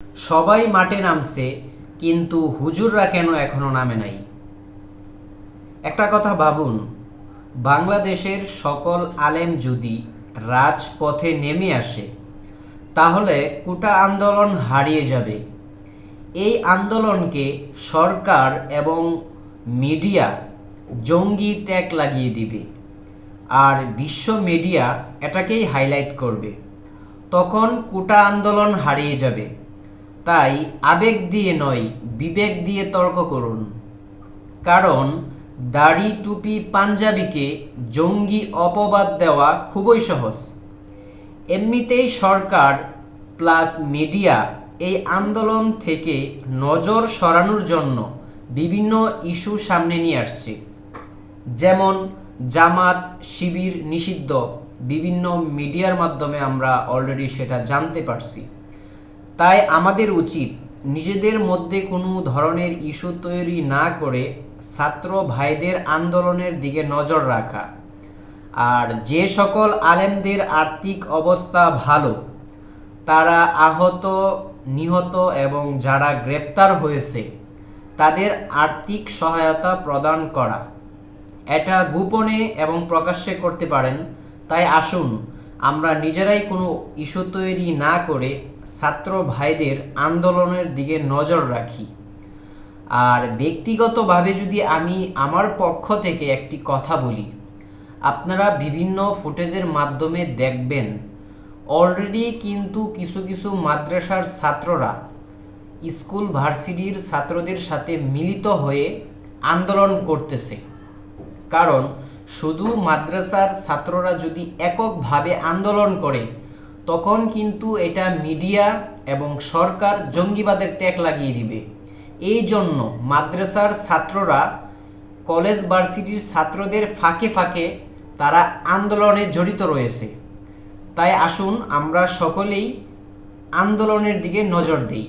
সবাই মাঠে নামছে, কিন্তু হুজুররা কেন এখনো নামে নাই? একটা কথা ভাবুন, বাংলাদেশের সকল আলেম যদি রাজপথে নেমে আসে, তাহলে কোটা আন্দোলন হারিয়ে যাবে। এই আন্দোলনকে সরকার এবং মিডিয়া জঙ্গি ট্যাগ লাগিয়ে দিবে, আর বিশ্ব মিডিয়া এটাকেই হাইলাইট করবে। তখন কোটা আন্দোলন হারিয়ে যাবে। তাই আবেগ দিয়ে নয়, বিবেক দিয়ে তর্ক করুন। কারণ দাড়ি, টুপি, পাঞ্জাবিকে জঙ্গি অপবাদ দেওয়া খুবই সহজ। এমনিতেই সরকার প্লাস মিডিয়া এই আন্দোলন থেকে নজর সরানোর জন্য বিভিন্ন ইস্যু সামনে নিয়ে আসছে। যেমন জামাত শিবির নিষিদ্ধ, বিভিন্ন মিডিয়ার মাধ্যমে আমরা অলরেডি সেটা জানতে পারছি। তাই আমাদের উচিত নিজেদের মধ্যে কোনো ধরনের ইস্যু তৈরি না করে ছাত্র ভাইদের আন্দোলনের দিকে নজর রাখা। আর যে সকল আলেমদের আর্থিক অবস্থা ভালো, তারা আহত, নিহত এবং যারা গ্রেপ্তার হয়েছে তাদের আর্থিক সহায়তা প্রদান করা, এটা গোপনে এবং প্রকাশ্যে করতে পারেন। তাই আসুন আমরা নিজেরাই কোনো ইস্যু তৈরি না করে ছাত্র ভাইদের আন্দোলনের দিকে নজর রাখি। আর ব্যক্তিগতভাবে যদি আমি আমার পক্ষ থেকে একটি কথা বলি, আপনারা বিভিন্ন ফুটেজের মাধ্যমে দেখবেন অলরেডি কিন্তু কিছু কিছু মাদ্রাসার ছাত্ররা স্কুল ভার্সিটির ছাত্রদের সাথে মিলিত হয়ে আন্দোলন করতেছে। কারণ শুধু মাদ্রাসার ছাত্ররা যদি এককভাবে আন্দোলন করে, তখন কিন্তু এটা মিডিয়া এবং সরকার জঙ্গিবাদের ট্যাগ লাগিয়ে দিবে। এই জন্য মাদ্রাসার ছাত্ররা কলেজ ভার্সিটির ছাত্রদের ফাঁকে ফাঁকে তারা আন্দোলনে জড়িত রয়েছে। তাই আসুন আমরা সকলেই আন্দোলনের দিকে নজর দিই।